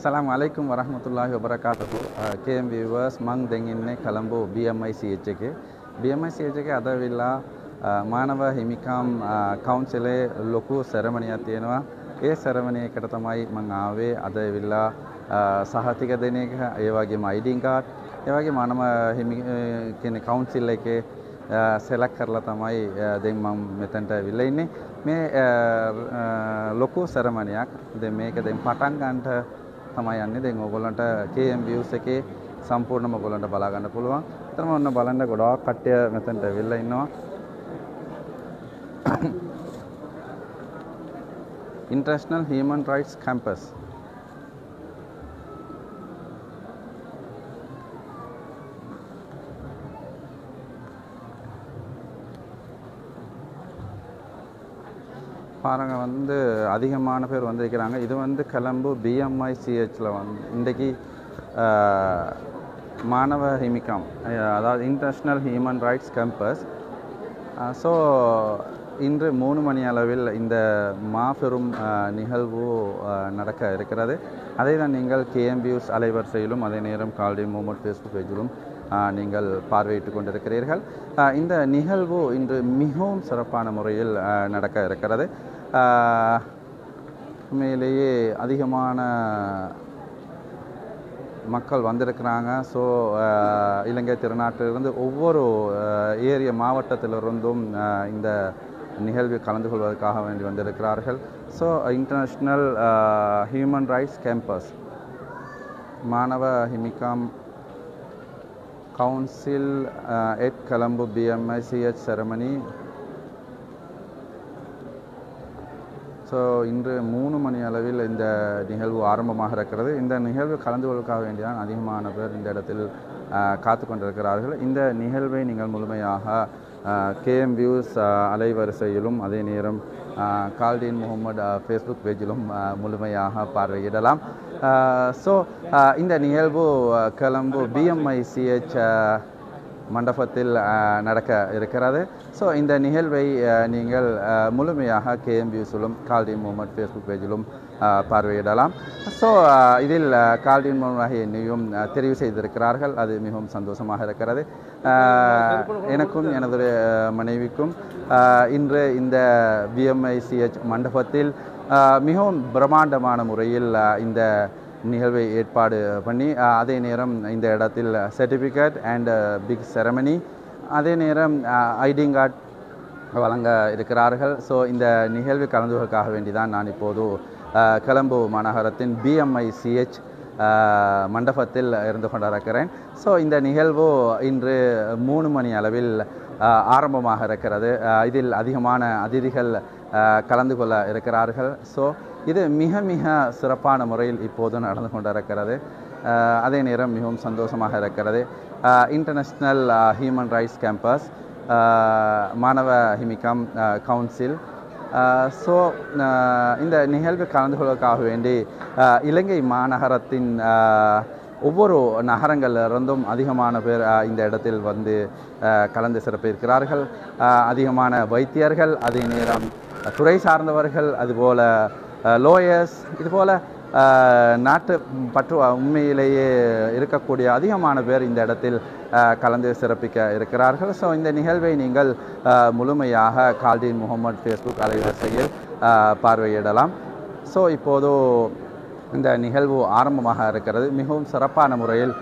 Assalamu alaikum warahmatullahi wabarakatuh. KM viewers, mang denginne Colombo BMICH එකේ. BMICH එකේ අද වෙලා මානව හිමිකම් කවුන්සිලේ ලොකු සෙරමනියක් තියෙනවා. ඒ සෙරමනියකට තමයි මම ආවේ. අද වෙලා සහතික දෙන එක, ඒ වගේම ID card, ඒ වගේම මානව හිමි කියන කවුන්සිල් එකේ සෙලක්ට් කරලා තමයි දැන් මම මෙතනට ඇවිල්ලා ඉන්නේ. මේ ලොකු සෙරමනියක්. දැන් මේක දැන් පටන් ගන්නට තමයි යන්නේ. දැන් ඕගොල්ලන්ට KM views එකේ සම්පූර්ණම ඔයගොල්ලන්ට බලා ගන්න පුළුවන්. එතනම ඔන්න බලන්න ගොඩාක් කට්ටිය මෙතනට ඇවිල්ලා ඉන්නවා. International Human Rights Campus. பாருங்க வந்து அதிகமான பேர் வந்திருக்கிறாங்க. இது வந்து கொலம்போ BMICHல வந்து இன்றைக்கு மாணவ ஹிமிகம், அதாவது international human rights campus. So இன்று 3 மணி அளவில் இந்த மாபெரும் நிகழ்வு நடக்க இருக்கிறது. அதை தான் நீங்கள் KM views அலைவரிசையிலும் அதே நேரம் கால்டி மூமெண்ட் ஃபேஸ்புக் பேஜிலும் நீங்கள் பார்வையிட்டு கொண்டிருக்கிறீர்கள். இந்த நிகழ்வு இன்று மிகவும் சிறப்பான முறையில் நடக்க இருக்கிறது. உண்மையிலேயே அதிகமான மக்கள் வந்திருக்கிறாங்க. ஸோ இலங்கை திருநாட்டிலிருந்து ஒவ்வொரு ஏரிய மாவட்டத்திலிருந்தும் இந்த நிகழ்வில் கலந்து கொள்வதற்காக வேண்டி வந்திருக்கிறார்கள். So international human rights campus மாணவ ஹிமிகம் council at Colombo BMICH ceremony. So இன்று 3 மணி அளவில் இந்த நிகழ்வு ஆரம்பமாக இருக்கிறது. இந்த நிகழ்வு கலந்து கொள்வதற்காக வேண்டிதான் அதிகமான பேர் இந்த இடத்தில் காத்து கொண்டிருக்கிறார்கள். இந்த நிகழ்வை நீங்கள் முழுமையாக KM views அலைவரிசையிலும் அதே நேரம் கால்டீன் முகமது ஃபேஸ்புக் பேஜிலும் முழுமையாக பார்வையிடலாம். ஸோ இந்த நிகழ்வு கொலம்போ BMICH மண்டபத்தில் நடக்க இருக்கிறது. ஸோ இந்த நிகழ்வை நீங்கள் முழுமையாக KM வியூஸிலும் கால்டீன் முகமது ஃபேஸ்புக் பேஜிலும் பார்வையிடலாம். ஸோ இதில் கால்டீன் முகமது என்னையும் தெரிவு செய்திருக்கிறார்கள். அது மிகவும் சந்தோஷமாக இருக்கிறது. எனக்கும் எனது மனைவிக்கும் இன்று இந்த BMICH மண்டபத்தில் மிகவும் பிரம்மாண்டமான முறையில் இந்த நிகழ்வை ஏற்பாடு பண்ணி அதே நேரம் இந்த இடத்தில் சர்டிஃபிகேட் அண்ட் பிக் செரமனி, அதே நேரம் ID கார்டு வழங்க இருக்கிறார்கள். ஸோ இந்த நிகழ்வை கலந்து கொள்வதற்காக வேண்டி தான் நான் இப்போது கொலம்போ மாநகரத்தின் BMICH மண்டபத்தில் இருந்து கொண்டிருக்கிறேன். ஸோ இந்த நிகழ்வு இன்று 3 மணி அளவில் ஆரம்பமாக இருக்கிறது. இதில் அதிகமான அதிதிகள் கலந்து கொள்ள இருக்கிறார்கள். ஸோ இது மிக மிக சிறப்பான முறையில் இப்போது நடந்து கொண்டிருக்கிறது. அதே நேரம் மிகவும் சந்தோஷமாக இருக்கிறது. இன்டர்நேஷ்னல் ஹியூமன் ரைட்ஸ் கேம்பஸ் மாணவ ஹிமிகம் கவுன்சில். ஸோ இந்த நிகழ்வு கலந்து கொள்வதற்காக வேண்டி இலங்கை மாநகரத்தின் ஒவ்வொரு நகரங்களிலிருந்தும் அதிகமான பேர் இந்த இடத்தில் வந்து கலந்து சிறப்பிக்கிறார்கள். அதிகமான வைத்தியர்கள், அதே நேரம் துறை சார்ந்தவர்கள், அதுபோல் லோயர்ஸ், இதுபோல் நாட்டு பற்று உண்மையிலேயே இருக்கக்கூடிய அதிகமான பேர் இந்த இடத்தில் கலந்து சிறப்பிக்க இருக்கிறார்கள். ஸோ இந்த நிகழ்வை நீங்கள் முழுமையாக கால்டீன் முகமது ஃபேஸ்புக் அலைவரிசையில் பார்வையிடலாம். ஸோ இப்போது இந்த நிகழ்வு ஆரம்பமாக இருக்கிறது. மிகவும் சிறப்பான முறையில்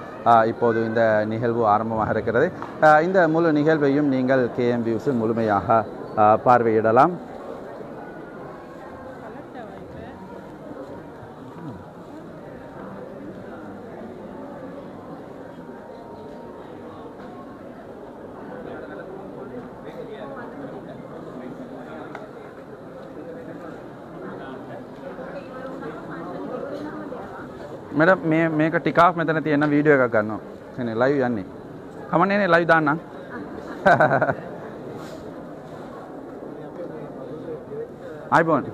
இப்போது இந்த நிகழ்வு ஆரம்பமாக இருக்கிறது. இந்த முழு நிகழ்வையும் நீங்கள் KM வியூஸில் முழுமையாக பார்வையிடலாம். मैडम මේක ටිකක් මෙතන තියෙන වීඩියෝ එකක් ගන්නවා. කියන්නේ ලයිව් යන්නේ. කමන්නේ නේ ලයිව් දාන්න. iPhone.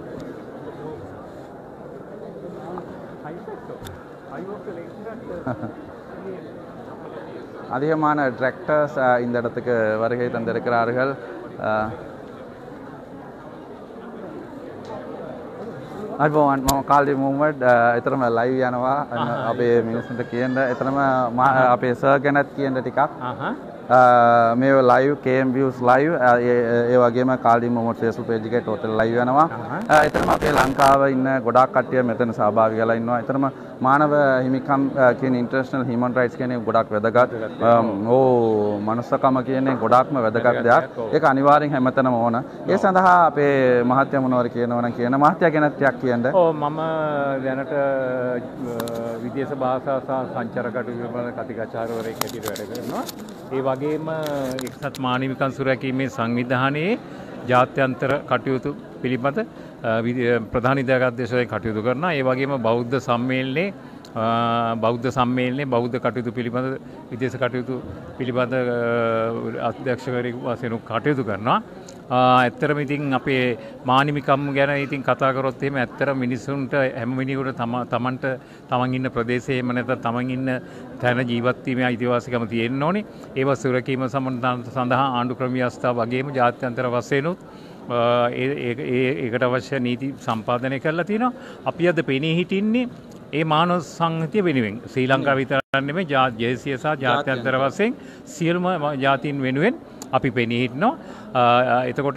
அதிகமான டிராக்டர்ஸ் இந்த இடத்துக்கு வருகை தந்திருக்கிறார்கள். අයිබෝන් මම කාල්ඩි මුහම්මඩ් එතරම් ලයිව් යනවා අපේ මිනිස්සුන්ට කියන්න එතරම් අපේ සර් ගැනත් කියන්න ටිකක් මේ ලයිව් KM views live ඒ වගේම කාල්ඩි මුහම්මඩ් Facebook page එකේ total live යනවා එතරම් අපේ ලංකාවේ ඉන්න ගොඩාක් කට්ටිය මෙතන සහභාගී වෙලා ඉන්නවා එතරම් මානව හිමිකම් කියන ඉන්ටර්නැෂනල් හියුමන් රයිට්ස් කියන්නේ ගොඩාක් වැදගත් මනුස්සකම කියන්නේ ගොඩාක්ම වැදගත් දෙයක් ඒක අනිවාර්යෙන් හැමතැනම ඕන ඒ සඳහා අපේ මහත්ය මොනවද කියනවා නම් කියන මහත්ය ගැන ටිකක් කියන්න මම දැනට විදේශ භාෂා සහ සංචාර කටයුතු වල කතිකාචාර්යවරයෙක් හැටියට වැඩ කරනවා ඒ වගේම එක්සත් මානවිකම් සුරැකීමේ සංවිධානයේ ජාත්‍යන්තර කටයුතු පිළිබඳ ප්‍රධාන ඉදිරිගත කටයුතු කරනවා. ඒ වගේම බෞද්ධ සම්මේලනයේ බෞද්ධ කටයුතු පිළිබඳ විදේශ කටයුතු පිළිබඳ අධ්‍යක්ෂකවරයෙකු වශයෙන් කටයුතු කරනවා. ඇත්තටම ඉතින් අපේ මානවිකම් ගැන ඉතින් කතා කරොත් එහෙම ඇත්තටම මිනිසුන්ට හැම මිනිහෙකුට තමන් ඉන්න ප්‍රදේශයේ එහෙම නැත්නම් තමන් ඉන්න තැන ජීවත් වීමේ අයිතිවාසිකම තියෙන්න ඕනේ. ඒව සුරකීම සඳහා ආණ්ඩු ක්‍රම ව්‍යවස්ථාව වගේම ජාත්‍යන්තර වශයෙන් උත් ඒකට අවශ්‍ය නීති සම්පාදනය කරලා තියෙනවා. අපි අද පෙනී හිටින්නේ ඒ මානව සංහතිය වෙනුවෙන් ශ්‍රී ලංකාව විතරක් නෙමෙයි ජේසිය සහ ජාත්‍යන්තර වශයෙන් සියලුම ජාතීන් වෙනුවෙන් අපි පෙනී හිටිනවා. එතකොට